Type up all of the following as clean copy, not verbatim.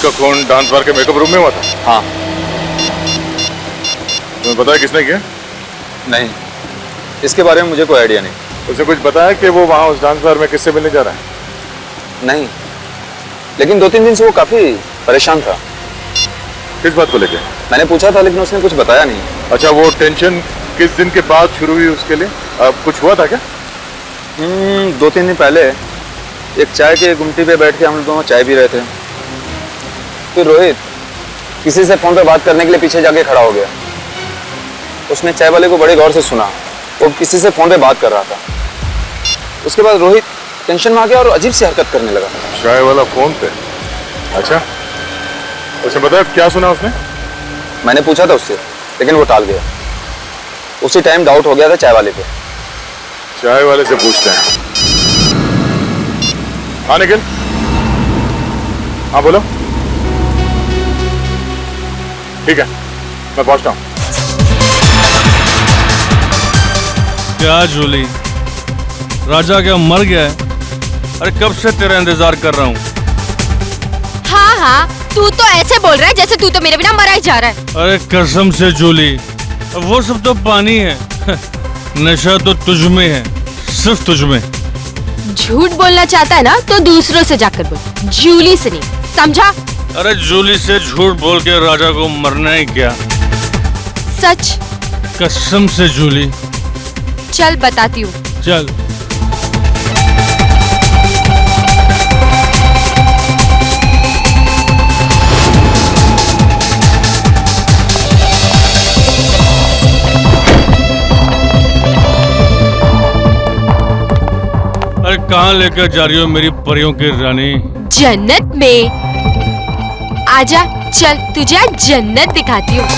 उसका खून dance bar के मेकअप रूम में हुआ था? हाँ। तुम्हें पता है किसने किया? नहीं, इसके बारे में मुझे कोई आइडिया नहीं। उसे कुछ बताया कि वो वहाँ उस डांस बार में किससे मिलने जा रहा है? नहीं, लेकिन 2-3 दिन से वो काफी परेशान था। किस बात को लेके? मैंने पूछा था लेकिन उसने कुछ बताया नहीं। अच्छा, वो टेंशन किस दिन के बाद शुरू हुई उसके लिए? कुछ हुआ था क्या? 2-3 दिन पहले एक चाय के गुमटी पे बैठ के हम लोग दोनों चाय पी रहे थे। फिर रोहित किसी से फोन पे बात करने के लिए पीछे जाके खड़ा हो गया। उसने चाय वाले को बड़े गौर से सुना, वो किसी से फोन पे बात कर रहा था। उसके बाद रोहित टेंशन में आ गया और अजीब सी हरकत करने लगा। चाय वाला फोन पे? अच्छा, उसे बताया क्या सुना उसने? मैंने पूछा था उससे लेकिन वो टाल गया। उसी टाइम डाउट हो गया था चाय वाले पे। चाय वाले से पूछते हैं। हाँ निखिल, हाँ बोलो। ठीक है, मैं पहुंचता हूँ। क्या जूली, राजा क्या मर गया है? अरे कब से तेरा इंतजार कर रहा हूँ। हाँ हाँ, तू तो ऐसे बोल रहा है जैसे तू तो मेरे बिना मरा ही जा रहा है। अरे कसम से जूली, वो सब तो पानी है। नशा तो तुझ में है, सिर्फ तुझ में। झूठ बोलना चाहता है ना तो दूसरों से जाकर बोल, जूली से नहीं, समझा? अरे जूली से झूठ बोल के राजा को मरना है क्या? सच? कसम से जूली। चल बताती हूँ। चल। अरे कहाँ लेकर जा रही हो मेरी परियों की रानी? जन्नत में। आजा, चल तुझे आज जन्नत दिखाती हूँ।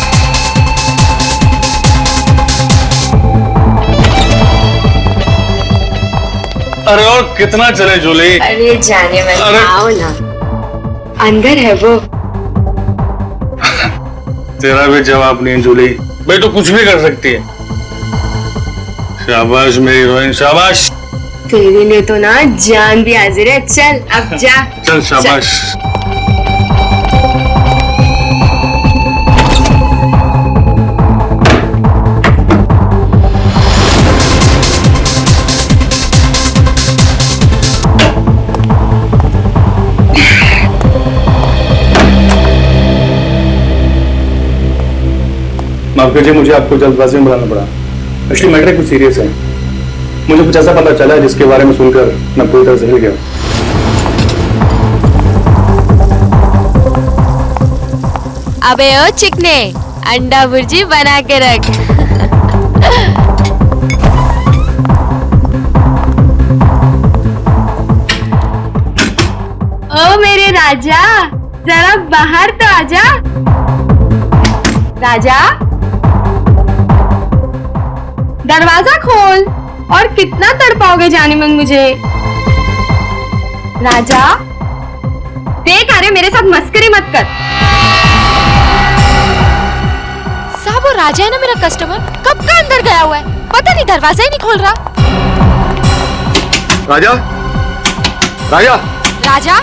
अरे और कितना चले जूली? अरे जाने मन, आओ ना, अंदर है वो। तेरा भी जवाब नहीं जूली, भाई तो कुछ भी कर सकती है। शाबाश मेरी हीरोइन, शाबाश। तेरे लिए तो ना जान भी हाजिर है। चल अब जा। चल शाबाश। माफ कीजिए, मुझे आपको जल्दबाजी में बुलाना पड़ा। एक्चुअली मैटर कुछ सीरियस है। मुझे कुछ ऐसा पता चला है जिसके बारे में सुनकर मैं पूरी तरह से हिल गया। अबे ओ चिकने, अंडा भुर्जी बना के रख। ओ मेरे राजा, जरा बाहर तो आजा। राजा, दरवाजा खोल। और कितना तड़पाओगे जाने मन मुझे? राजा देख, अरे मेरे साथ मस्करी मत कर। साहब वो राजा है ना मेरा कस्टमर, कब का अंदर गया हुआ है, पता नहीं दरवाजा ही नहीं खोल रहा। राजा, राजा, राजा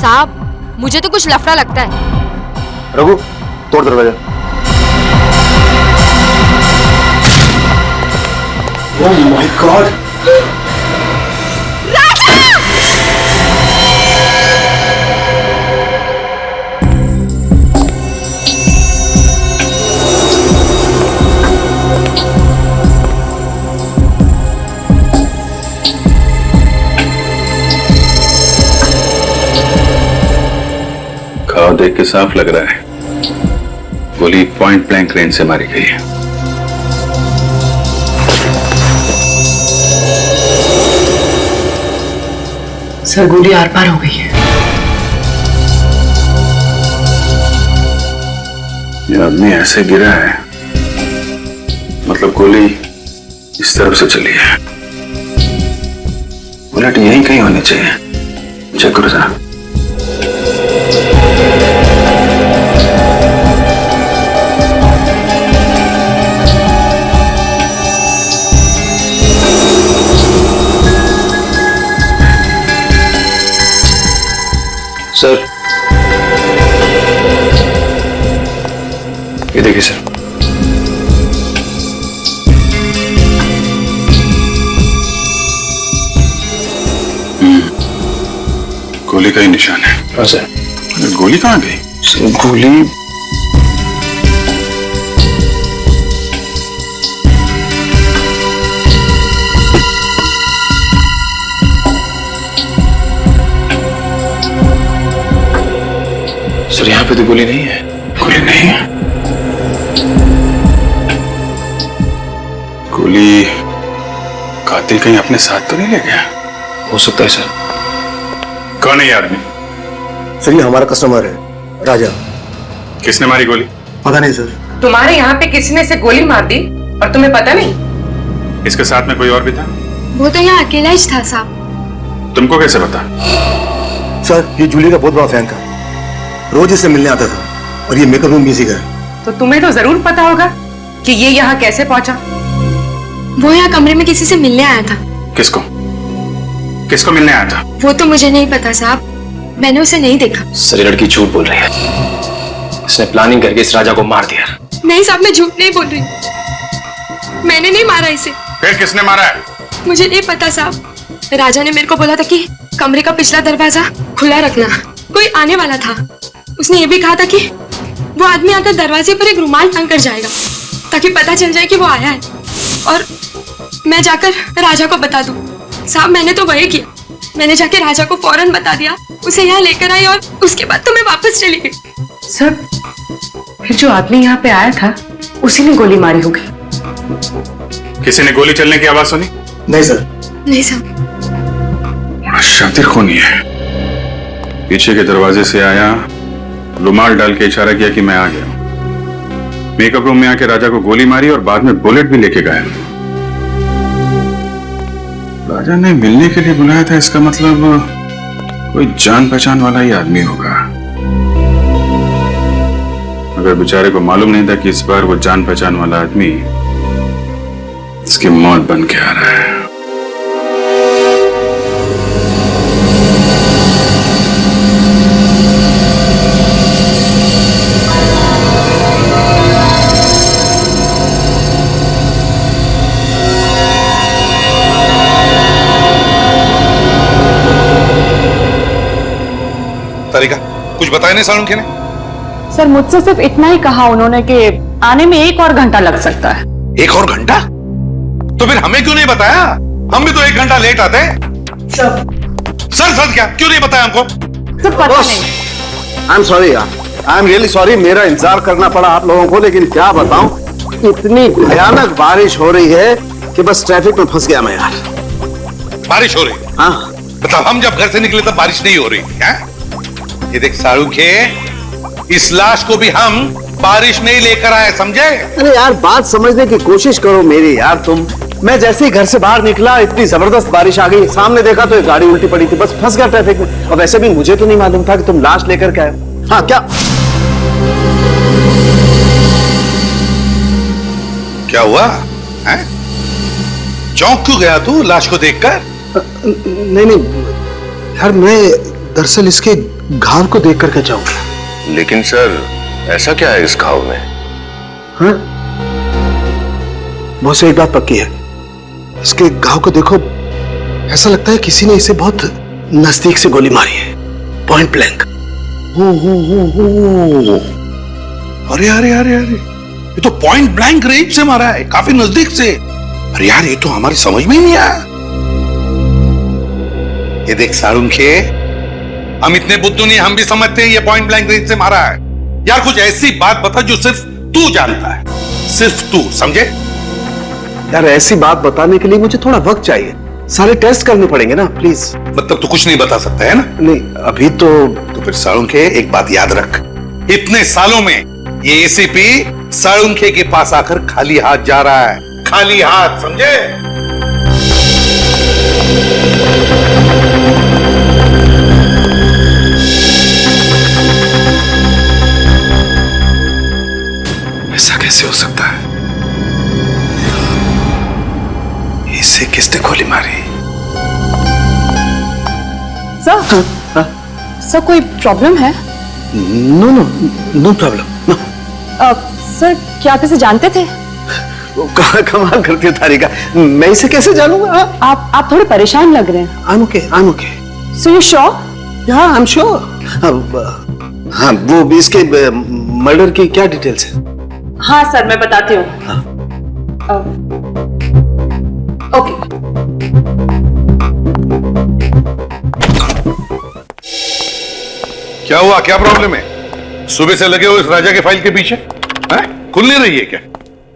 साहब, मुझे तो कुछ लफड़ा लगता है। रघु, तोड़ दरवाजा। Oh my God! घाव देख के साफ लग रहा है गोली पॉइंट ब्लैंक रेंज से मारी गई है। सर, गोली आर पार हो गई है। ये आदमी ऐसे गिरा है, मतलब गोली इस तरफ से चली है। बुलेट यहीं कहीं होनी चाहिए। चेक करो जरा। सर, देखिए सर। गोली का ही निशान है। हाँ सर। अरे गोली कहाँ गई? गोली सर यहाँ पे तो गोली नहीं है। गोली नहीं है? गोली कातिल कहीं अपने साथ तो नहीं ले गया? हो सकता है सर। कौन है ये आदमी? सर ये हमारा कस्टमर है राजा। किसने मारी गोली? पता नहीं सर। तुम्हारे यहाँ पे किसी ने इसे गोली मार दी और तुम्हें पता नहीं? इसके साथ में कोई और भी था? वो तो यहाँ अकेला ही था साहब। तुमको कैसे पता? सर ये जूली का बहुत बड़ा फैन था, रोज इससे मिलने आता था और ये मेकअप रूम म्यूजिक है। तो तुम्हें तो जरूर पता होगा कि ये यहाँ कैसे पहुंचा। वो यहाँ कमरे में किसी से मिलने आया था। किसको? किसको मिलने आया था? वो तो मुझे नहीं पता साहब, मैंने उसे नहीं देखा। सर ये लड़की झूठ बोल रही है। इसने प्लानिंग करके इस राजा को मार दिया। नहीं साहब मैं झूठ नहीं बोल रही, मैंने नहीं मारा इसे। फिर किसने मारा है? मुझे नहीं पता साहब, राजा ने मेरे को बोला था कि कमरे का पिछला दरवाजा खुला रखना, कोई आने वाला था। उसने ये भी कहा था कि वो आदमी आकर दरवाजे पर एक रुमाल टांग कर जाएगा ताकि पता चल जाए कि वो आया है और मैं जाकर राजा को बता दूं। साहब मैंने तो वही किया, मैंने जाके राजा को फौरन बता दिया, उसे यहाँ लेकर आई और उसके बाद तो मैं वापस चली गई। सर फिर जो आदमी यहाँ पे आया था उसी ने गोली मारी होगी। किसी ने गोली चलने की आवाज सुनी? नहीं सर। नहीं साहब। बड़ा शातिर खूनी है। पीछे के दरवाजे से आया, रुमाल डाल के इशारा किया कि मैं आ गया। मेकअप रूम में आके राजा को गोली मारी और बाद में बुलेट भी लेके गया। राजा ने मिलने के लिए बुलाया था, इसका मतलब कोई जान पहचान वाला ही आदमी होगा। अगर बेचारे को मालूम नहीं था कि इस बार वो जान पहचान वाला आदमी इसकी मौत बन के आ रहा है। तरीका कुछ बताया नहीं सालुंखे ने? सर मुझसे सिर्फ इतना ही कहा उन्होंने कि आने में 1 और घंटा लग सकता है। 1 और घंटा? तो फिर हमें क्यों नहीं बताया? हम भी तो 1 घंटा लेट आते। सर क्या क्यों नहीं बताया हमको? सर पता नहीं। आई एम सॉरी यार, आई एम रियली सॉरी, मेरा इंतजार करना पड़ा आप लोगों को, लेकिन क्या बताऊं, इतनी भयानक बारिश हो रही है कि बस ट्रैफिक में फंस गया मैं यार। बारिश हो रही? हाँ बताओ, हम जब घर से निकले तब बारिश नहीं हो रही है? ये देख सालुंखे, इस लाश को भी हम बारिश में ही लेकर आए, समझे? अरे यार बात समझने की कोशिश करो मेरी यार तुम। मैं जैसे ही घर से बाहर निकला इतनी जबरदस्त बारिश आ गई, सामने देखा तो एक गाड़ी उल्टी पड़ी थी, बस फंस गया ट्रैफिक में। और वैसे भी मुझे तो नहीं मालूम था कि तुम लाश लेकर के आए हो। हाँ क्या हुआ है? चौंक क्यों गया तू लाश को देखकर? नहीं यार, मैं दरअसल इसके घाव को देख करके जाऊंगा। लेकिन सर ऐसा क्या है इस घाव में? हाँ बहुत से एक बात पक्की है, इसके घाव को देखो, ऐसा लगता है किसी ने इसे बहुत नजदीक से गोली मारी है, पॉइंट ब्लैंक। अरे अरे अरे अरे, ये तो पॉइंट ब्लैंक रेंज से मारा है, काफी नजदीक से। अरे यार ये तो हमारी समझ में ही नहीं आया। ये देख सालुंखे, हम इतने बुद्धू नहीं, हम भी समझते हैं ये पॉइंट ब्लैंक रेंज से मारा है। यार कुछ ऐसी बात बता जो सिर्फ तू जानता है, सिर्फ तू, समझे? यार ऐसी बात बताने के लिए मुझे थोड़ा वक्त चाहिए, सारे टेस्ट करने पड़ेंगे ना, प्लीज। मतलब तू कुछ नहीं बता सकता है ना? नहीं अभी तो फिर सालुंखे एक बात याद रख, इतने सालों में ये एसीपी सालुंखे के पास आकर खाली हाथ जा रहा है, खाली हाथ, समझे? ऐसा कैसे हो सकता है? इसे किसने गोली मारी? सर सर कोई प्रॉब्लम है? No problem, no. सर क्या आप इसे जानते थे? कमाल करती है तारिका, मैं इसे कैसे जानूंगा? आप थोड़े परेशान लग रहे हैं। I'm okay. So you sure? Yeah, I'm sure. हाँ, वो भी इसके मर्डर की क्या डिटेल्स है? हाँ सर, मैं बताती हूँ। ओके। क्या हुआ, क्या प्रॉब्लम है? सुबह से लगे हो इस राजा के फाइल के पीछे? हैं? खुल नहीं रही है क्या?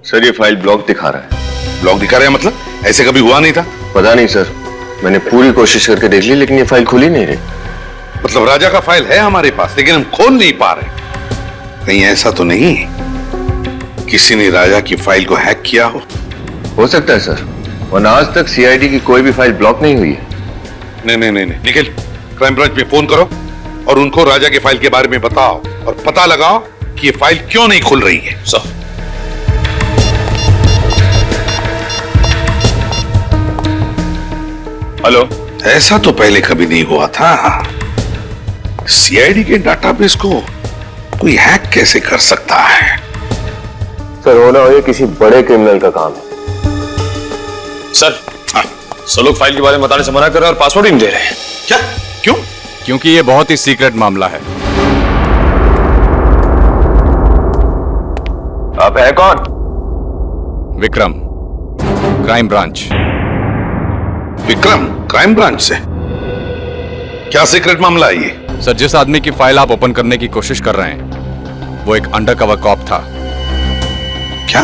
सर ये फाइल ब्लॉक दिखा रहा है। ब्लॉक दिखा रहे हैं मतलब? ऐसे कभी हुआ नहीं था। पता नहीं सर, मैंने पूरी कोशिश करके देख ली लेकिन ये फाइल खुल ही नहीं रही। मतलब राजा का फाइल है हमारे पास लेकिन हम खोल नहीं पा रहे। कहीं ऐसा तो नहीं किसी ने राजा की फाइल को हैक किया हो सकता है सर, वरना आज तक सीआईडी की कोई भी फाइल ब्लॉक नहीं हुई है। नहीं, निखिल, क्राइम ब्रांच में फोन करो और उनको राजा के फाइल के बारे में बताओ और पता लगाओ कि ये फाइल क्यों नहीं खुल रही है। Sir hello. ऐसा तो पहले कभी नहीं हुआ था। सीआईडी के डाटाबेस को कोई हैक कैसे कर सकता है? सर होना हो ये किसी बड़े क्रिमिनल का काम है। सर सब लोग फाइल के बारे में बताने से मना कर रहे हैं और पासवर्ड ही नहीं दे रहे हैं। क्या? क्यों? क्योंकि ये बहुत ही सीक्रेट मामला है। आप है कौन? Vikram, crime branch. Vikram, crime branch से? क्या सीक्रेट मामला है ये? सर जिस आदमी की फाइल आप ओपन करने की कोशिश कर रहे हैं वो एक अंडरकवर कॉप था। क्या?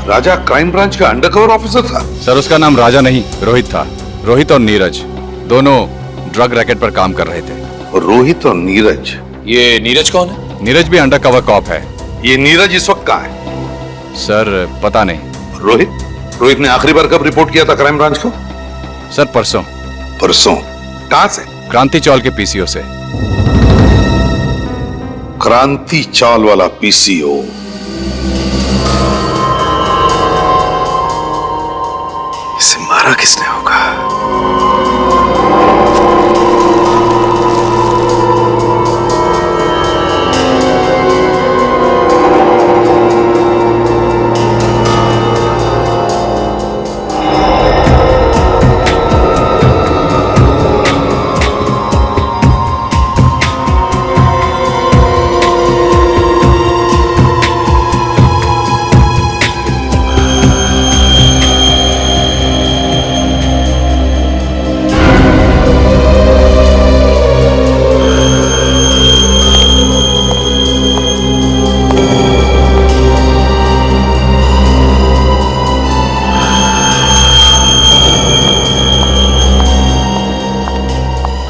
राजा क्राइम ब्रांच का अंडरकवर ऑफिसर था? सर उसका नाम राजा नहीं रोहित था। रोहित और नीरज दोनों ड्रग रैकेट पर काम कर रहे थे। रोहित और नीरज? ये नीरज कौन है? नीरज भी अंडरकवर कॉप है। ये नीरज इस वक्त कहाँ है? सर पता नहीं। रोहित ने आखिरी बार कब रिपोर्ट किया था क्राइम ब्रांच को? सर परसों। परसों? कहां से? क्रांति चौल के पीसीओ से। क्रांति चौल वाला पीसीओ? इसे मारा किसने होगा?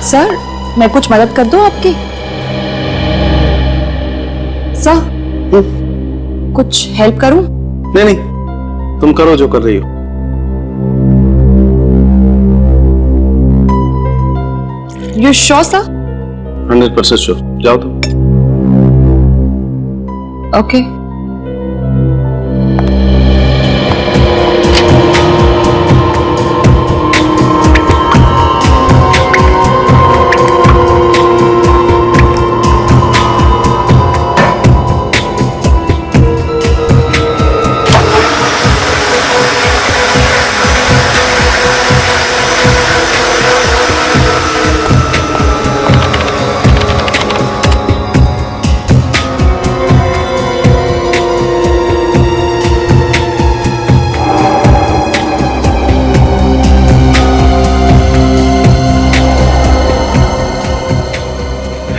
सर मैं कुछ मदद कर दूं आपकी? सर कुछ हेल्प करूं? नहीं, तुम करो जो कर रही हो। You sure sir? 100% श्योर। जाओ तुम। ओके।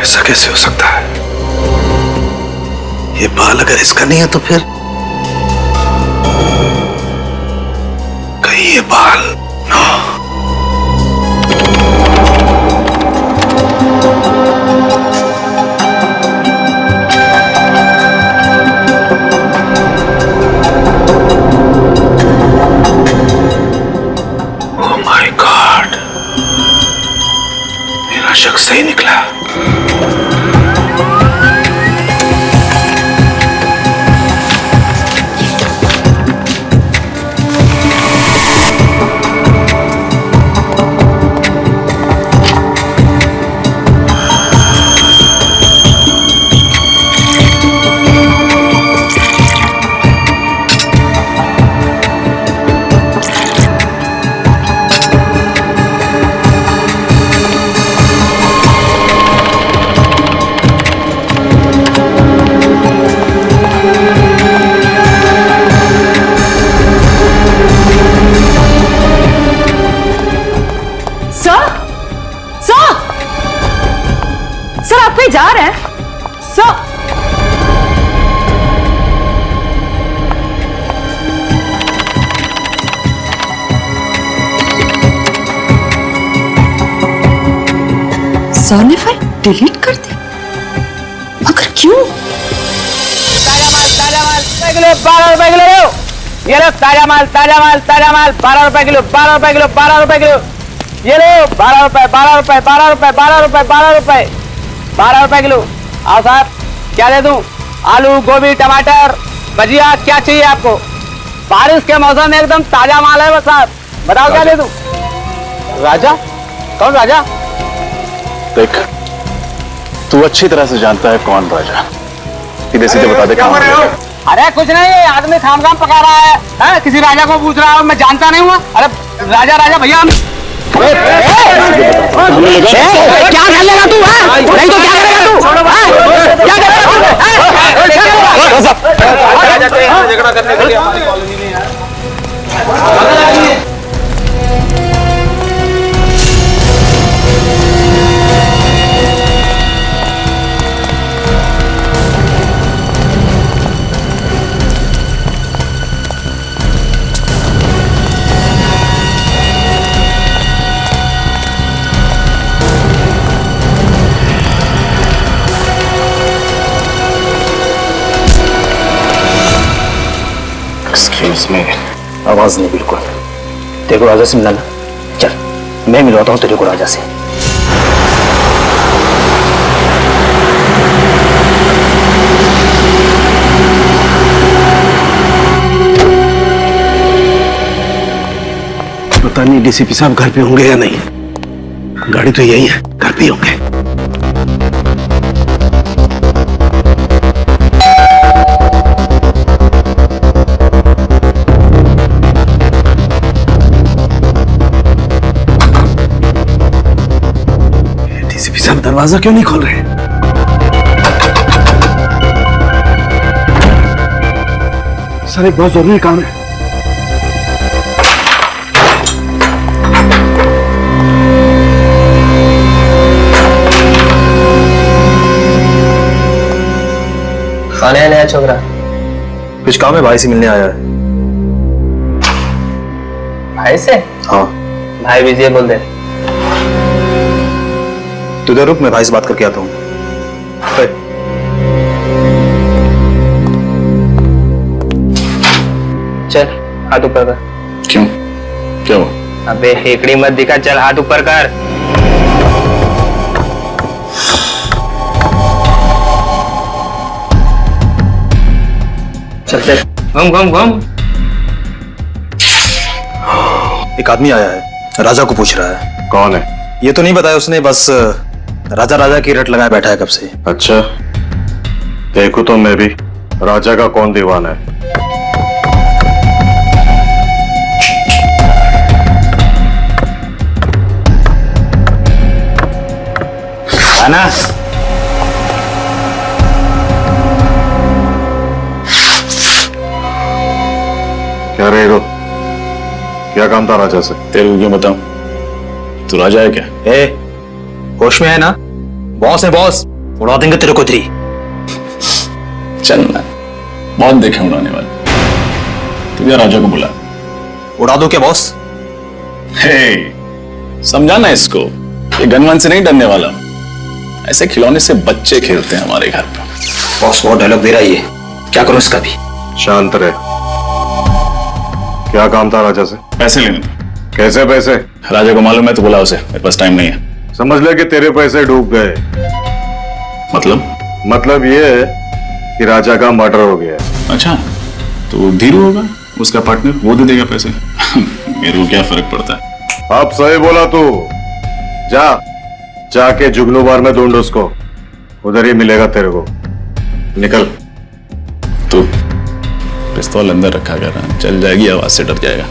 ऐसा कैसे हो सकता है? ये बाल अगर इसका नहीं है तो फिर कहीं ये बाल नो। ओह माय गॉड, मेरा शक सही निकला। सर ने फाइल डिलीट कर दी, मगर क्यों? ताजा माल 12 रुपए किलो ये लो, ताजा माल 12 रुपए किलो, 12 रुपए किलो, 12 रुपए किलो, ये लो 12 रुपए 12 रुपए 12 रुपए 12 रुपए 12 रुपए 12 रुपए किलो। आओ साहब, क्या दे दूं? आलू, गोभी, टमाटर, भजिया, क्या चाहिए आपको? बारिश के मौसम में एकदम ताजा माल है बस साहब, बताओ क्या दे दूं? राजा? कौन राजा? देख, तू अच्छी तरह से जानता है कौन राजा। सीधे सीधे बता दे कौन है। अरे कुछ नहीं, आदमी खाम पका रहा है, किसी राजा को पूछ रहा है, मैं जानता नहीं हुआ। अरे राजा भैया हम क्या कर लेगा तू? नहीं तो क्या करेगा तू? क्या करेगा? झगड़ा करने के लिए में आवाज नहीं बिल्कुल। तेरे को राजा से मिलाना, चल मैं मिलवाता हूँ तेरे को राजा से। पता नहीं डीसीपी साहब घर पे होंगे या नहीं, गाड़ी तो यही है, घर पे होंगे। दरवाजा क्यों नहीं खोल रहे? सर एक बहुत जरूरी काम है। खाने आया नया छोकरा? कुछ काम है, भाई से मिलने आया है। भाई से? हाँ। भाई विजय बोल दे। तू इधर रुक, मैं भाई से बात करके आता हूँ। चल हाथ ऊपर कर। क्यों? क्या हुआ? अबे हेकड़ी मत दिखा, चल हाथ ऊपर कर। चल चल, घूम घूम घूम। एक आदमी आया है, राजा को पूछ रहा है। कौन है? ये तो नहीं बताया उसने, बस राजा की रट लगाए बैठा है कब से। अच्छा, देखो तो मैं भी राजा का कौन दीवाना है। आना। क्या रे रो? क्या काम था राजा से? तेरे को क्यों बताऊं? तू राजा है क्या? होश में है ना? बॉस है बॉस, उड़ा देंगे तेरे को थ्री। चल ना, बहुत देखे उड़ाने वाले। तू या राजा को बुला। उड़ा दो क्या बॉस? हे, समझाना इसको, ये गनवन से नहीं डरने वाला। ऐसे खिलौने से बच्चे खेलते हैं हमारे घर पर। बॉस बहुत डायलॉग दे रहा है ये, क्या करूं इसका भी? शांत रहे। क्या काम था राजा से? पैसे लेने थे। कैसे पैसे? राजा को मालूम है तो बुला उसे, मेरे पास टाइम नहीं है। समझ ले कि तेरे पैसे डूब गए। मतलब ये है कि राजा का मर्डर हो गया। अच्छा, तो धीरू होगा उसका पार्टनर, वो दे देगा पैसे। मेरे को क्या फर्क पड़ता है? अब सही बोला तू। जाके जुगनू बार में ढूंढ उसको, उधर ही मिलेगा तेरे को। निकल। तू पिस्तौल अंदर रखा कर, चल जाएगी आवाज से डर जाएगा।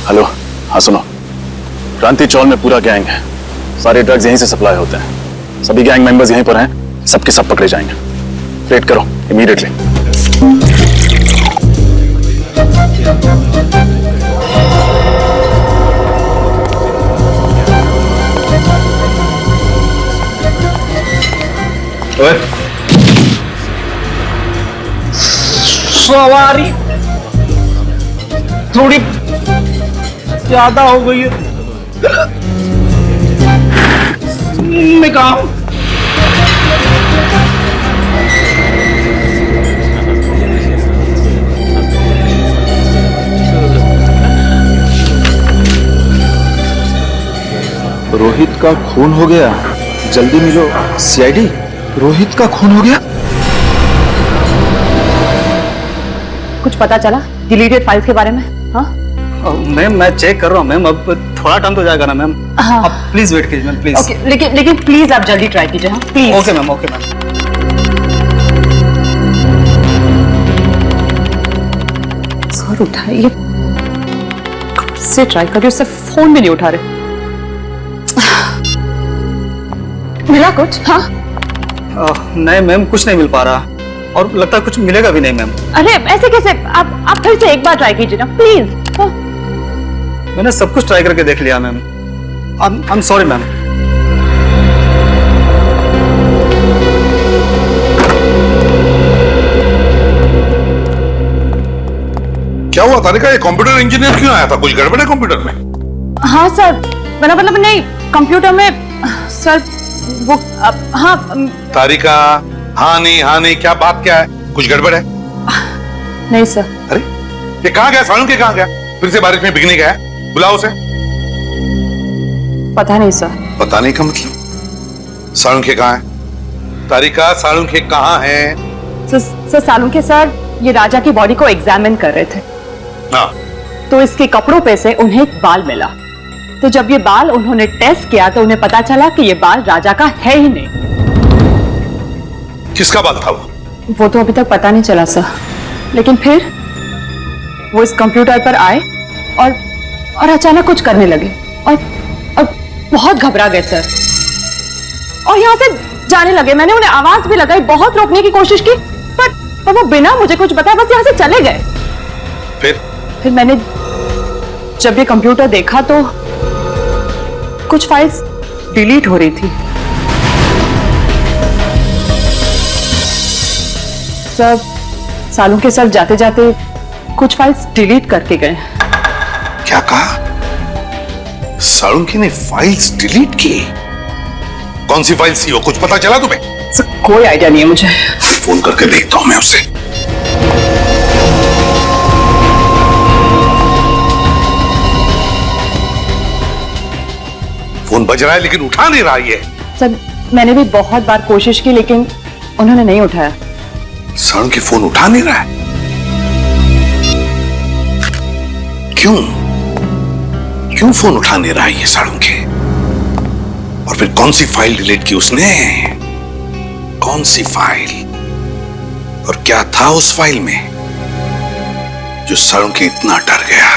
हेलो, हाँ सुनो, क्रांति चौल में पूरा गैंग है, सारे ड्रग्स यहीं से सप्लाई होते हैं, सभी गैंग मेंबर्स यहीं पर हैं, सबके सब पकड़े जाएंगे। वेट करो इमीडिएटली। सवारी थोड़ी ज्यादा हो गई है। मैं कहा हूं? रोहित का खून हो गया, जल्दी मिलो। सीआईडी, रोहित का खून हो गया। कुछ पता चला डिलीटेड फाइल्स के बारे में? हाँ मैम मैं चेक कर रहा हूँ मैम, अब थोड़ा टाइम तो जाएगा ना मैम। हाँ। आप प्लीज वेट कीजिए मैम, प्लीज। ओके, लेकिन प्लीज आप जल्दी ट्राई कीजिए। हाँ please. Okay ma'am, okay ma'am. Sir उठाइए, कब से ट्राई कर रही हूँ, उससे फोन भी नहीं उठा रहे। मिला कुछ? हाँ नहीं मैम, कुछ नहीं मिल पा रहा और लगता है कुछ मिलेगा भी नहीं मैम। अरे ऐसे कैसे? आप फिर से एक बार ट्राई कीजिए ना प्लीज। मैंने सब कुछ ट्राई करके देख लिया ma'am. I am sorry ma'am. क्या हुआ तारिका, ये कंप्यूटर इंजीनियर क्यों आया था? कुछ गड़बड़ है कंप्यूटर में? हाँ सर, मतलब नहीं, कंप्यूटर में सर वो हाँ। तारिका, हाँ नहीं, क्या बात क्या है? कुछ गड़बड़ है? नहीं सर। अरे ये कहाँ गया? सालुंखे कहाँ गया? फिर से बारिश में भीगने गया? बुलाओ उसे। पता नहीं सर। पता नहीं का मतलब? सालुंखे कहाँ है? तारिका, सालुंखे कहाँ है? सर सालुंखे सर ये राजा की बॉडी को एग्जामिन कर रहे थे। हाँ। तो इसके कपड़ों पे से उन्हें एक बाल मिला। तो जब ये बाल उन्होंने टेस्ट किया तो उन्हें पता चला कि ये बाल राजा का है ही नहीं। किसका बाल था वो? वो तो अभी तक पता नहीं चला सर, लेकिन फिर वो इस कंप्यूटर पर आए और अचानक कुछ करने लगे और बहुत घबरा गए सर और यहाँ से जाने लगे। मैंने उन्हें आवाज भी लगाई, बहुत रोकने की कोशिश की, पर वो बिना मुझे कुछ बताए बस यहाँ से चले गए। फिर मैंने जब ये कंप्यूटर देखा तो कुछ फाइल्स डिलीट हो रही थी। सर सालुंखे सर जाते जाते कुछ फाइल्स डिलीट करके गए। क्या कहा? सालुंखे ने फाइल्स डिलीट की? कौन सी फाइल्स थी वो? कुछ पता चला तुम्हें? सर कोई आइडिया नहीं है मुझे। फोन करके देखता हूं मैं उसे। फोन बज रहा है लेकिन उठा नहीं रहा ये। सर मैंने भी बहुत बार कोशिश की लेकिन उन्होंने नहीं उठाया। सालुंखे फोन उठा नहीं रहा है? क्यों फोन उठा नहीं रहा है ये सालुंखे? और फिर कौन सी फाइल डिलीट की उसने? कौन सी फाइल? और क्या था उस फाइल में जो सालुंखे इतना डर गया?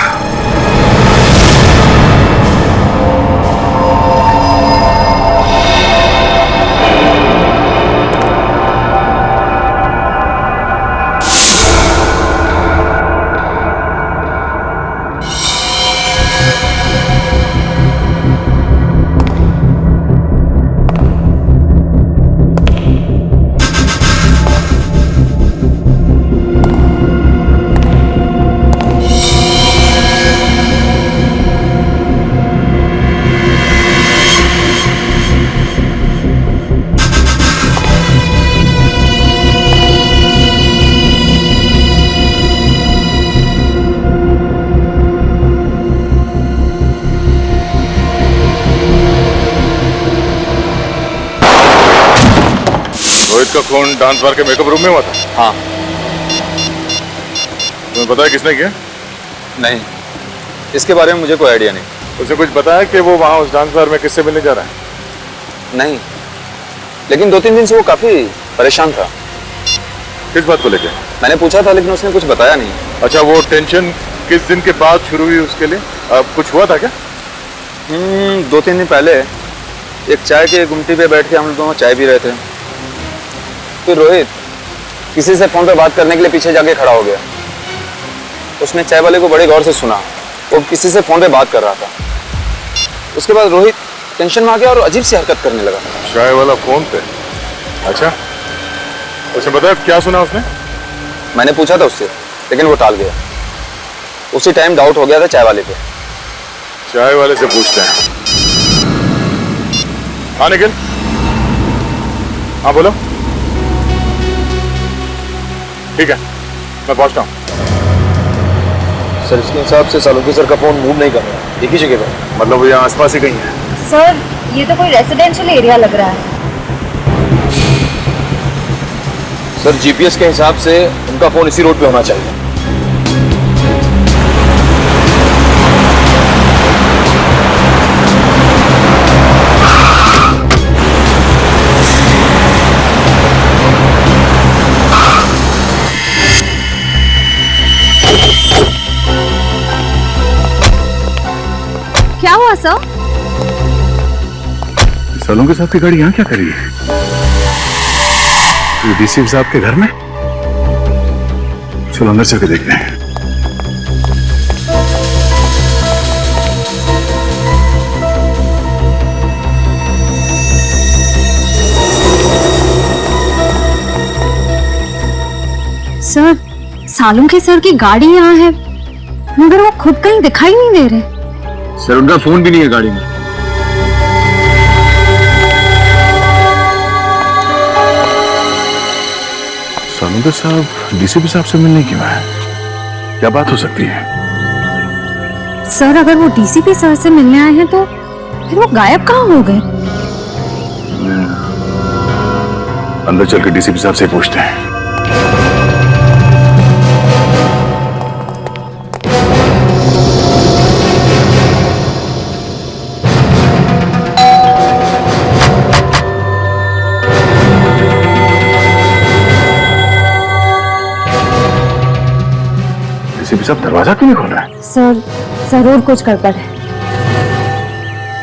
रोहित का खून डांस बार के मेकअप रूम में हुआ था? हाँ। तुम्हें पता है किसने किया? नहीं, इसके बारे में मुझे कोई आइडिया नहीं। उसे कुछ बताया कि वो वहां उस डांस बार में किससे मिलने जा रहा है? नहीं, लेकिन 2-3 दिन से वो काफी परेशान था। किस बात को लेकर? मैंने पूछा था लेकिन उसने कुछ बताया नहीं। अच्छा, वो टेंशन किस दिन के बाद शुरू हुई उसके लिए? अब कुछ हुआ था क्या? 2-3 दिन पहले एक चाय की गुमटी पे बैठ के हम लोग दोनों चाय पी रहे थे। फिर रोहित किसी से फोन पे बात करने के लिए पीछे जाके खड़ा हो गया। उसने चाय वाले को बड़े गौर से सुना, वो किसी से फोन पे बात कर रहा था। उसके बाद रोहित टेंशन में आ गया और अजीब सी हरकत करने लगा। चाय वाला फोन पे? अच्छा, उसे बताया क्या सुना उसने? मैंने पूछा था उससे लेकिन वो टाल गया। उसी टाइम डाउट हो गया था चाय वाले पे। चाय वाले से पूछते हैं। हाँ निखिल, हाँ बोलो। ठीक है, मैं पहुंचता हूँ। सर इसके हिसाब से सालुंके सर का फोन मूव नहीं कर रहा, एक ही जगह पर। मतलब वो यहाँ आसपास ही कहीं है। सर ये तो कोई रेसिडेंशियल एरिया लग रहा है। सर जीपीएस के हिसाब से उनका फोन इसी रोड पे होना चाहिए। क्या हुआ सर? सालुंके साहब की गाड़ी यहाँ क्या करी है? डीसी साहब के घर में? चलो अंदर चल के देखते हैं। सर सालुंके सर की गाड़ी यहाँ है, मगर वो खुद कहीं दिखाई नहीं दे रहे। सर उनका फोन भी नहीं है गाड़ी में। सालुंके साहब डीसीपी साहब से मिलने क्यों आए? क्या बात हो सकती है? सर अगर वो डीसीपी सर से मिलने आए हैं तो फिर वो गायब कहाँ हो गए? अंदर चल के डीसीपी साहब से पूछते हैं। डीसीपी साहब दरवाजा क्यों नहीं खोल रहा है? सर जरूर कुछ गड़बड़ है,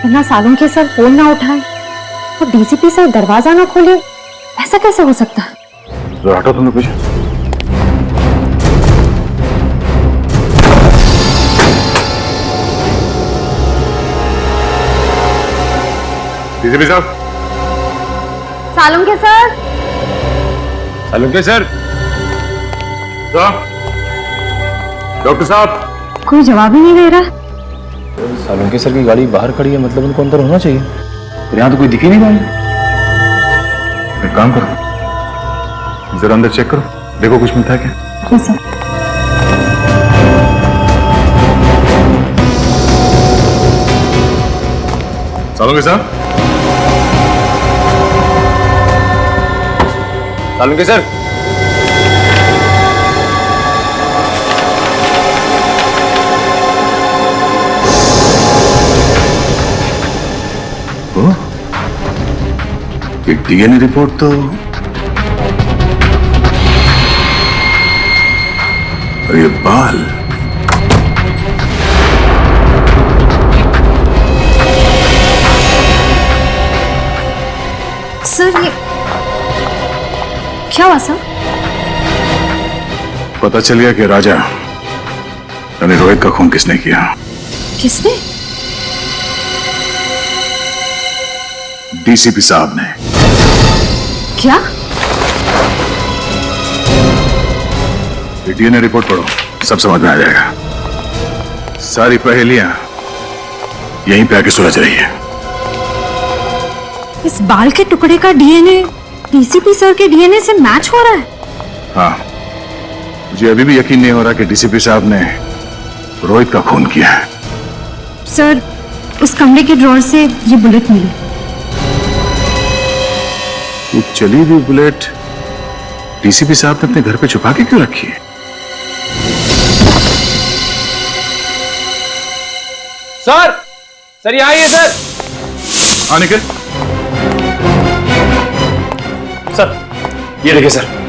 वरना सालुंके सर फोन ना उठाए तो डीसीपी सर दरवाजा ना खोले, ऐसा कैसे हो सकता है? तो हटो तुमने कुछ। डीसीपी साहब। Salunke sir. Salunke sir. Doctor साहब। कोई जवाब ही नहीं दे रहा। सालुंके सर की गाड़ी बाहर खड़ी है, मतलब उनको अंदर होना चाहिए। पर यहाँ तो कोई दिख ही नहीं रहा है। एक काम करो, जरा अंदर चेक करो, देखो कुछ मिलता है क्या। जी सर। सालुंके साहब। सालुंके सर। ये डीएनए रिपोर्ट तो, और ये बाल, सर ये क्या हुआ सर? पता चल गया कि राजा यानी रोहित का खून किसने किया। किसने? डीसीपी साहब ने। क्या? डीएनए रिपोर्ट पढ़ो, सब समझ में आ जाएगा। सारी पहेलियां यहीं पे आके सुलझ रही है। इस बाल के टुकड़े का डीएनए डीसीपी सर के डीएनए से मैच हो रहा है? हाँ, मुझे अभी भी यकीन नहीं हो रहा कि डीसीपी साहब ने रोहित का खून किया है। सर उस कमरे के ड्रॉर से ये बुलेट मिली। ये चली हुई बुलेट डीसीपी साहब ने अपने घर पे छुपा के क्यों रखी है? सर यहाँ आइए सर। हाँ निखिल। सर ये देखिए सर।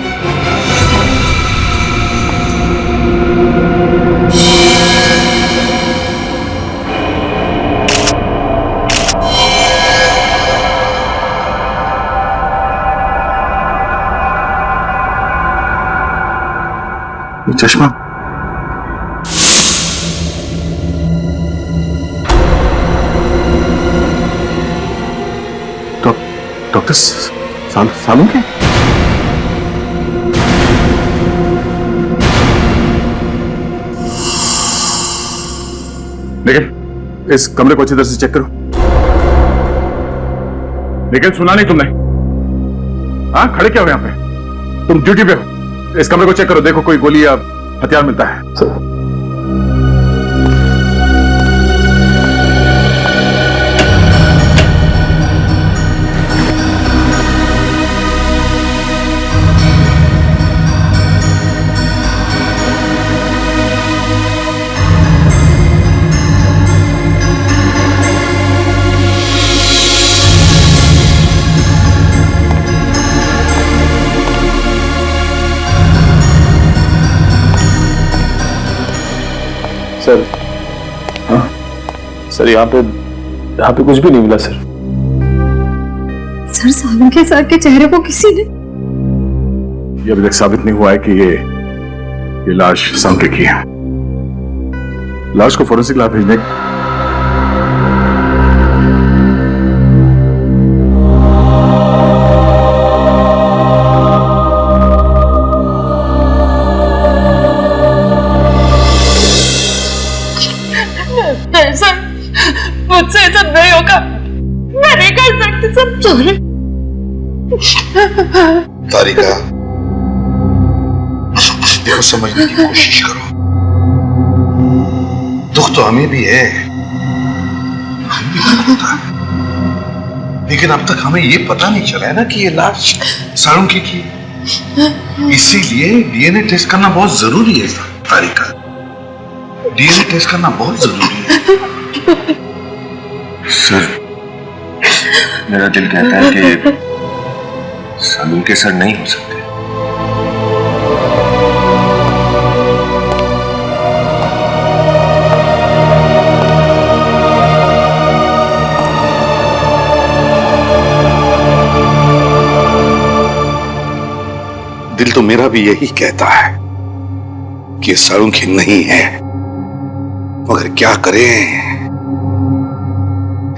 ये चश्मा, डॉक्टर सालुंके? लेकिन इस कमरे को अच्छी तरह से चेक करो। लेकिन सुना नहीं तुमने? हाँ, खड़े क्या हो यहाँ पे? तुम ड्यूटी पे हो। इस कमरे को चेक करो, देखो कोई गोली या हथियार मिलता है। सर, हाँ सर, यहाँ पे कुछ भी नहीं मिला सर। सर, सालुंखे सर के चेहरे को किसी ने ये अभी तक साबित नहीं हुआ है कि ये लाश सालुंखे की है। लाश को फोरेंसिक लैब भेजने सर, मुझसे ऐसा नहीं होगा। मैं नहीं कर सकती सर, सॉरी। तारिका, देखो, समझने की कोशिश करो। दुख तो हमें भी है, हमें भी दुख होता है, लेकिन अब तक हमें ये पता नहीं चला है ना कि ये लाश सालुंखे की है। इसीलिए डीएनए टेस्ट करना बहुत जरूरी है तारिका। डीएनए टेस्ट करना बहुत जरूरी है। सर, मेरा दिल कहता है कि सालुंखे सर नहीं हो सकते। दिल तो मेरा भी यही कहता है कि सालुंखे नहीं है, मगर क्या करें,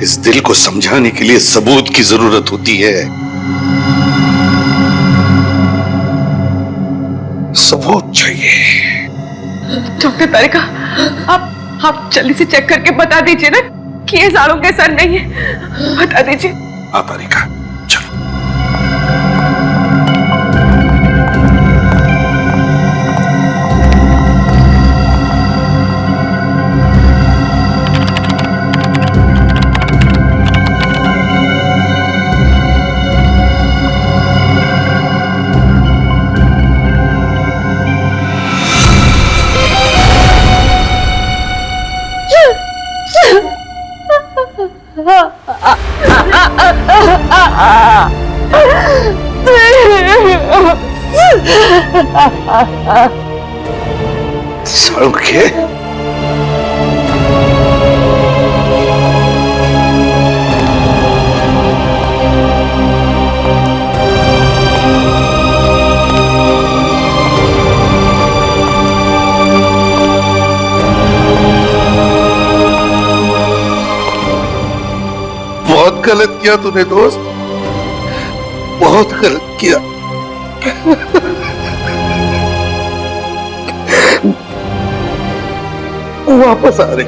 इस दिल को समझाने के लिए सबूत की जरूरत होती है। सबूत चाहिए। डॉक्टर तारिका, आप जल्दी से चेक करके बता दीजिए ना कि ये सालुंखे सर नहीं है। बता दीजिए। हाँ तारिका, सालुंखे, बहुत गलत किया तूने दोस्त, बहुत गलत किया। वापस आ रहे,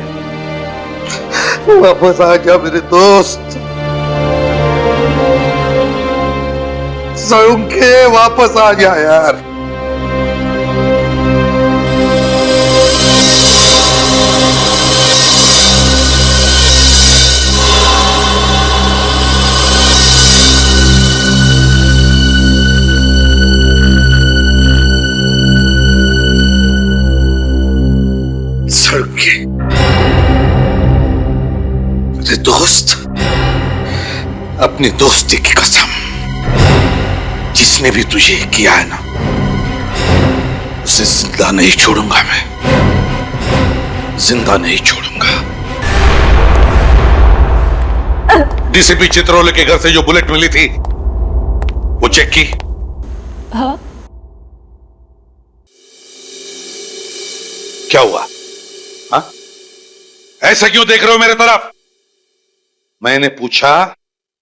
वापस आ जा मेरे दोस्त। सालुंखे, वापस आ जा यार। सालुंखे, मेरे दोस्त, अपनी दोस्ती की कसम, जिसने भी तुझे किया है ना, उसे जिंदा नहीं छोड़ूंगा मैं, जिंदा नहीं छोड़ूंगा। डीसीपी चित्रोले के घर से जो बुलेट मिली थी, वो चेक की? हाँ। क्या हुआ? हाँ? ऐसा क्यों देख रहे हो मेरे तरफ? मैंने पूछा,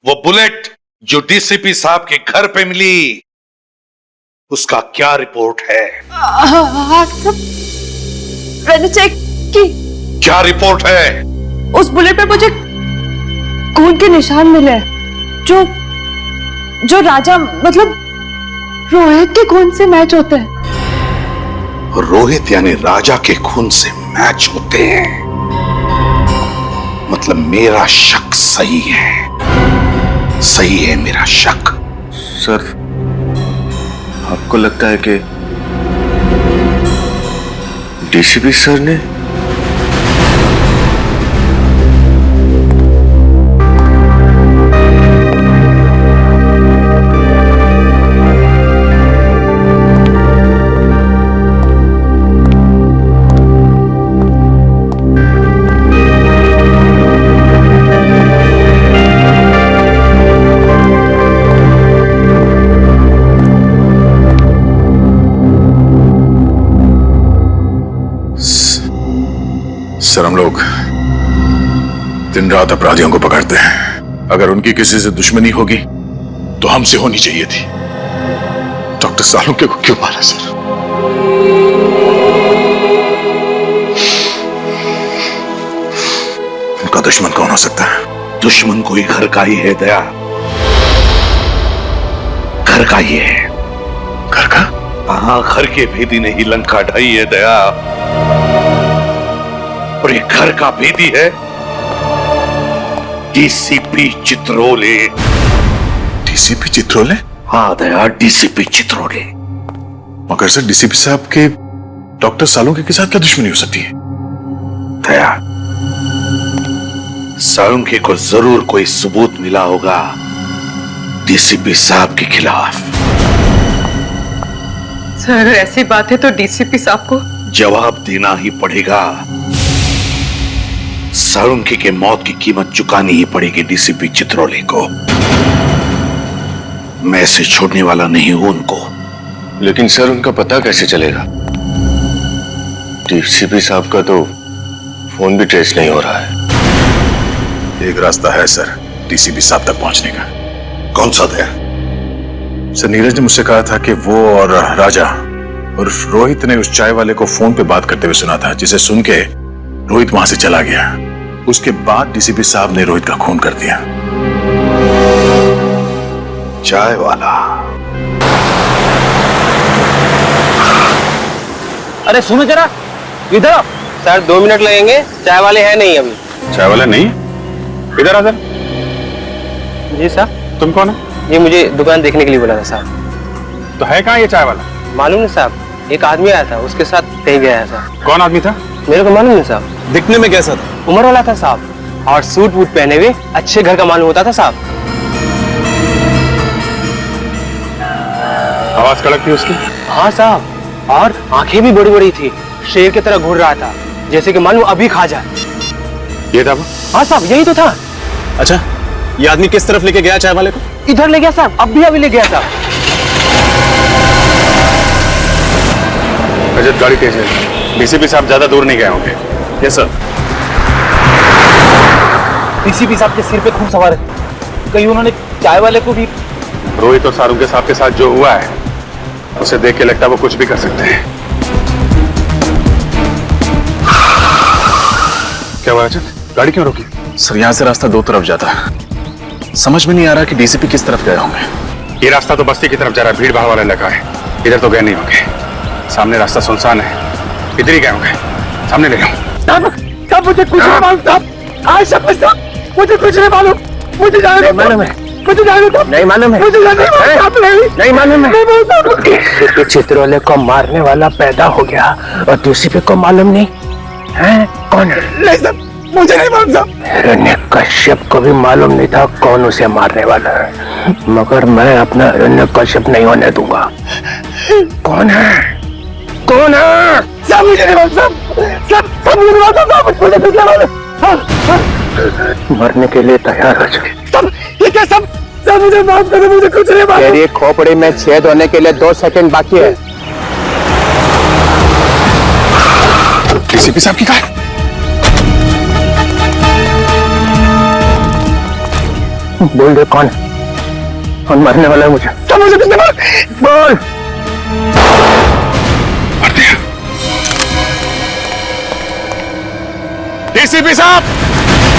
वो बुलेट जो डीसीपी साहब के घर पे मिली, उसका क्या रिपोर्ट है? सब मैंने चेक की। क्या रिपोर्ट है? उस बुलेट पे मुझे खून के निशान मिले, जो जो राजा मतलब रोहित के खून से मैच होते हैं। रोहित यानी राजा के खून से मैच होते हैं, मतलब मेरा शक सही है। सही है मेरा शक। सर, आपको लगता है कि डीसीपी सर ने? सर, हम लोग दिन रात अपराधियों को पकड़ते हैं। अगर उनकी किसी से दुश्मनी होगी तो हमसे होनी चाहिए थी। डॉक्टर सालुंके को क्यों मारा सर? उनका दुश्मन कौन हो सकता है? दुश्मन कोई घर का ही है दया, घर का ही है। घर का? हाँ, घर के भेदी ने ही लंका ढाई है दया, और ये घर का भेदी है डीसीपी चित्रोले। डीसीपी चित्रोले? हाँ दया, डीसीपी चित्रोले। मगर सर, डीसीपी साहब के डॉक्टर सालुंके के साथ क्या दुश्मनी हो सकती है? दया, सालुंके को जरूर कोई सबूत मिला होगा डीसीपी साहब के खिलाफ। सर, ऐसी बात है तो डीसीपी साहब को जवाब देना ही पड़ेगा। सालुंके के मौत की कीमत चुकानी ही पड़ेगी डीसीपी चित्रोले को। मैं इसे छोड़ने वाला नहीं हूं उनको। लेकिन सर, उनका पता कैसे चलेगा? डीसीपी साहब का तो फोन भी ट्रेस नहीं हो रहा है। एक रास्ता है सर डीसीपी साहब तक पहुंचने का। कौन सा दया? सर, नीरज ने मुझसे कहा था कि वो और राजा और रोहित ने उस चाय वाले को फोन पे बात करते हुए सुना था, जिसे सुन के रोहित वहां से चला गया। उसके बाद डीसीपी साहब ने रोहित का खून कर दिया। चाय वाला? अरे सुनो जरा, इधर आओ। सर 2 मिनट लगेंगे, चाय वाले हैं नहीं अभी। चाय वाला नहीं? इधर आ सर। जी साहब। तुम कौन है? ये मुझे दुकान देखने के लिए बोला था साहब। तो है कहाँ ये चाय वाला? मालूम नहीं साहब, एक आदमी आया था, उसके साथ कहीं गया है साहब। कौन आदमी था? मेरे को मालूम नहीं साहब। दिखने में कैसा था? उम्र वाला था साहब, और सूट वूट पहने हुए अच्छे घर का मालूम होता था साहब। आवाज कड़क थी उसकी? हाँ साहब, और आंखें भी बड़ी बड़ी थी, शेर की तरह घूर रहा था, जैसे कि मालूम अभी खा जाए। ये था वो? हाँ साहब, यही तो था। अच्छा, ये आदमी किस तरफ लेके गया चाय वाले को? इधर ले गया साहब, अभी ले गया साहब। रजत, गाड़ी तेज है। डीसीपी साहब ज्यादा दूर नहीं गए होंगे। Yes sir. डीसीपी साहब के सिर पे खून सवार है, कहीं उन्होंने चाय वाले को भी। रोहित और सालुंके साहब के साथ जो हुआ है, उसे देख के लगता है वो कुछ भी कर सकते हैं। क्या हुआ रजत? गाड़ी क्यों रोकी? सर, यहाँ से रास्ता दो तरफ जाता है। समझ में नहीं आ रहा कि डीसीपी किस तरफ गए होंगे। ये रास्ता तो बस्ती की तरफ जा रहा है, भीड़ भाड़ वाला इलाका है। इधर तो गए नहीं होंगे। सामने रास्ता सुनसान है, इधर ही गए होंगे। सामने ले जाओ। मुझे कुछ नहीं मालूम साहब, आज सब मुझे कुछ नहीं मालूम। मुझे जाने मालूम है, मुझे जाने दो। नहीं मालूम है, मुझे नहीं मालूम है। चित्रोले को मारने वाला पैदा हो गया और डीसीपी को मालूम नहीं है कौन है? नहीं सर, मुझे नहीं मालूम साहब। हिरण्यकश्यप को भी मालूम नहीं था कौन उसे मारने वाला है, मगर मैं अपना हिरण्यकश्यप नहीं होने दूंगा। कौन है? कौन है? सब मुझे नहीं मालूम, सब मुझे नहीं मालूम, मुझे कुछ नहीं मालूम। मरने के लिए तैयार हो चुके सब। ये क्या सब मुझे माफ करो, मुझे कुछ नहीं मालूम। तेरी खोपड़ी में छेद होने के लिए 2 सेकंड बाकी है। डीसीपी साहब की कार। बोल दे कौन मरने वाला है? मुझे सब मुझे कुछ नहीं मालूम, बोल। डीसीपी साहब,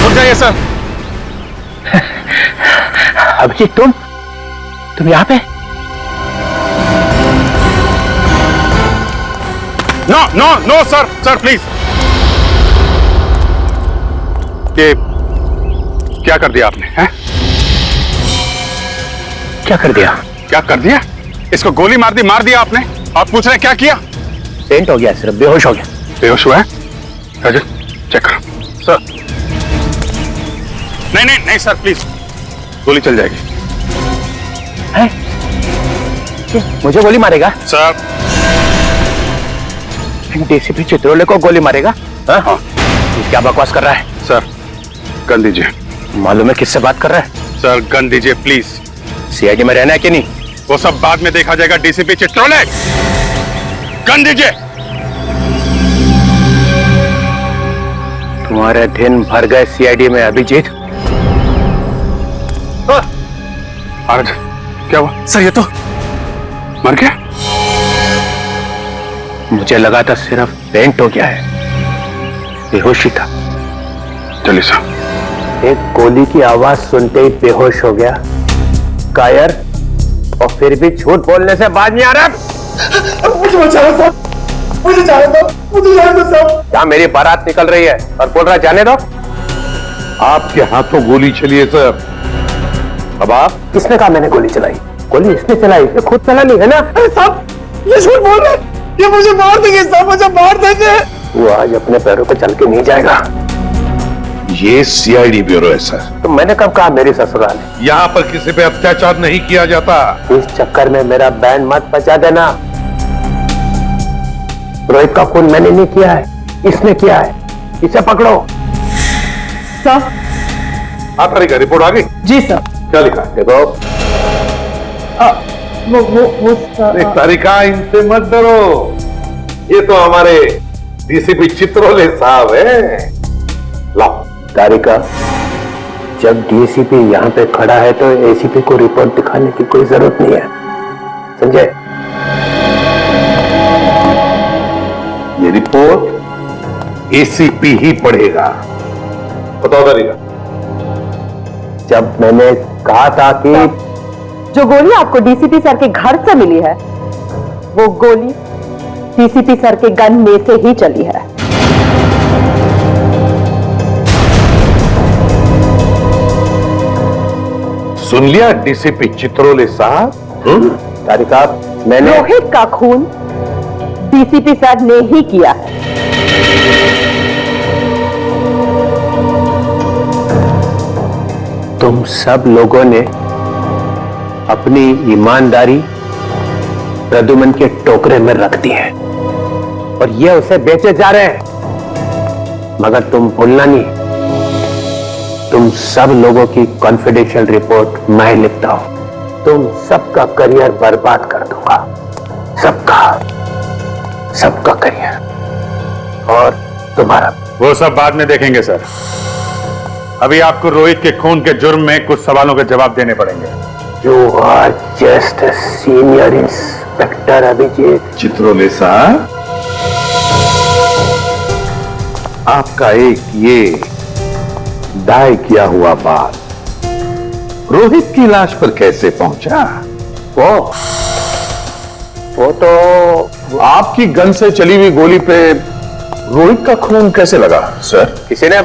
रुक जाइए सर। अभिजीत, तुम तुम यहाँ पे? No no no sir, sir please. ये क्या कर दिया आपने? हैं? क्या कर दिया? क्या कर दिया? इसको गोली मार दिया आपने, और पूछ रहे हैं क्या किया? पेंट हो गया, सिर्फ बेहोश हो गया। बेहोश हुआ है? राजन चेक करो। सर नहीं नहीं नहीं सर प्लीज, गोली चल जाएगी। है? मुझे गोली मारेगा? सर डीसीपी चित्रोले को गोली मारेगा? हाँ। क्या बकवास कर रहा है? सर गन दीजिए। मालूम है किससे बात कर रहा है? सर गन दीजिए प्लीज। सीआईडी में रहना है कि नहीं? वो सब बाद में देखा जाएगा। डीसीपी चित्रोले, गन दीजिए। तुम्हारे दिन भर गए सीआईडी में अभिजीत। महाराज क्या हुआ? सर ये तो मर गया। मुझे लगा था सिर्फ पेंट हो गया है, बेहोशी था। चलिए साहब। एक गोली की आवाज सुनते ही बेहोश हो गया, कायर, और फिर भी झूठ बोलने से बाज नहीं आ रहा। मुझे बचाओ साहब, मुझे जाने दो, मुझे जाने दो साहब। क्या मेरी बारात निकल रही है और बोल रहा जाने दो? आपके हाथों गोली चली है सर। अब आप? किसने कहा मैंने गोली चलाई? गोली इसने चलाई, इसने खुद चलानी है ना? अरे साहब ये झूठ बोल रहे, ये मुझे मार देंगे साहब, मुझे मार देंगे। वो आज अपने पैरों पे चल के नहीं जाएगा। ये सीआईडी ब्यूरो है सर। तो मैंने कब कहा मेरी ससुराल है? यहाँ पर किसी पे अत्याचार नहीं किया जाता। इस चक्कर में मेरा बैंड मत बचा देना। रोहित का खून मैंने नहीं किया है, इसने किया है। इसे पकड़ो। सर। हाँ तारिका, रिपोर्ट आ गई? जी सर। क्या लिखा? देखो वो तारिका, इनसे मत डरो, ये तो हमारे डीसीपी चित्रोले साहब है। लाओ। तारिका, जब डीसीपी यहाँ पे खड़ा है तो एसीपी को रिपोर्ट दिखाने की कोई जरूरत नहीं है, समझे? ये रिपोर्ट एसीपी ही पढ़ेगा। बताओ तारिका। जब मैंने कहा था कि जो गोली आपको डीसीपी सर के घर से मिली है, वो गोली डीसीपी सर के गन में से ही चली है। सुन लिया डीसीपी चित्रोले साहब? तारिका, मैंने रोहित का खून डीसीपी सर ने ही किया है। तुम सब लोगों ने अपनी ईमानदारी प्रद्युमन के टोकरे में रख दी है और ये उसे बेचे जा रहे हैं। मगर तुम भूलना नहीं, तुम सब लोगों की कॉन्फिडेंशियल रिपोर्ट मैं लिखता हूं। तुम सबका करियर बर्बाद कर दूंगा, सबका करियर और तुम्हारा। वो सब बाद में देखेंगे सर। अभी आपको रोहित के खून के जुर्म में कुछ सवालों के जवाब देने पड़ेंगे। You are just a senior inspector Abhijit. Chitrole साहब, आपका एक ये दाय किया हुआ बात रोहित की लाश पर कैसे पहुंचा? वो तो आपकी गन से चली हुई गोली पे रोहित का खून कैसे लगा सर? किसी ने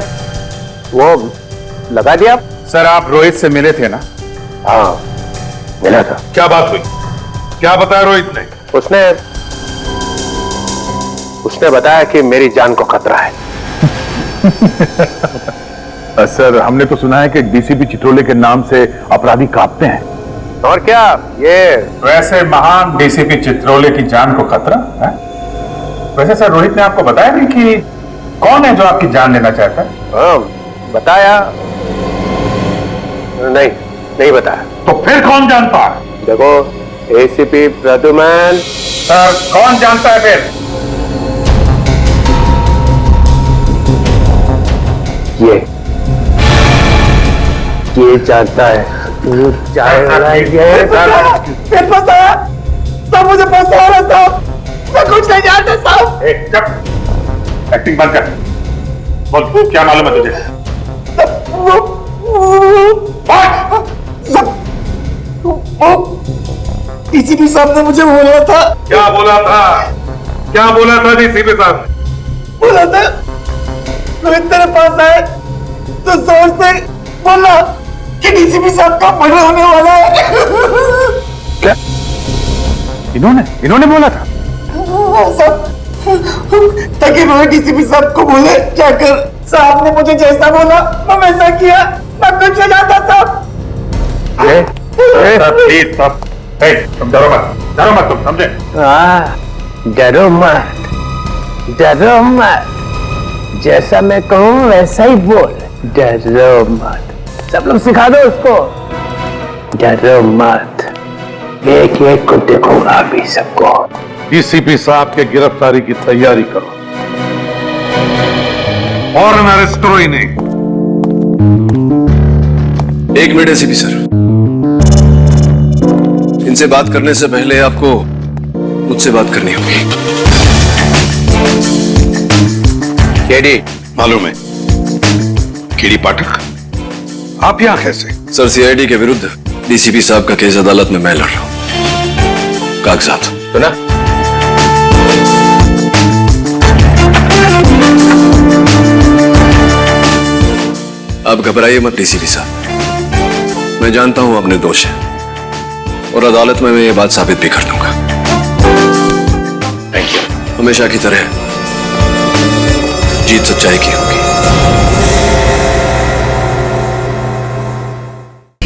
वो लगा दिया। सर आप रोहित से मिले थे ना? हाँ मिला था। क्या बात हुई? क्या बताया रोहित ने? उसने बताया कि मेरी जान को खतरा है। सर हमने तो सुना है कि डीसीपी चित्रोले के नाम से अपराधी कांपते हैं। और क्या ये वैसे महान डीसीपी चित्रोले की जान को खतरा है? वैसे सर रोहित ने आपको बताया नहीं कि कौन है जो आपकी जान लेना चाहता है? हाँ बताया नहीं बताया। तो फिर कौन जानता है? देखो एसीपी प्रद्युमन। सर कौन जानता है फिर? ये जानता है। फिर फंसाया सब, मुझे फंसा रहा साहब, मैं कुछ नहीं जानता साहब। एक्टिंग बंद कर, बोल क्या मालूम है तुझे? डीसीपी साहब ने मुझे बोला था। क्या बोला था? क्या बोला था डीसीपी साहब? बोला था रोहित तेरे पास आए तो जोर से बोला कि डीसीपी साहब का मर्डर होने वाला है। क्या इन्होंने बोला था? सब ताकि रोहित डीसीपी साहब को बोले जाकर साहब ने मुझे जैसा बोला मैं वैसा किया, मैं कुछ जाता साहब। तुम डरो मत तुम समझे? डरो मत, जैसा मैं कहूँ वैसा ही बोल। डरो मत, सब लोग सिखा दो उसको। डरो मत, एक एक को देखूंगा अभी सबको। डीसीपी साहब के गिरफ्तारी की तैयारी करो। फौरन अरेस्ट करो इन्हें। एक मिनट एसीपी सर, इनसे बात करने से पहले आपको मुझसे बात करनी होगी। केडी मालूम है? केडी पाठक, आप यहां कैसे? सर, सीआईडी के विरुद्ध डीसीपी साहब का केस अदालत में मैं लड़ रहा हूं। कागजात तो ना आप घबराइए मत डीसीपी साहब, मैं जानता हूं आपने दोष है और अदालत में मैं ये बात साबित भी कर दूंगा। Thank you. हमेशा की तरह जीत सच्चाई की हो।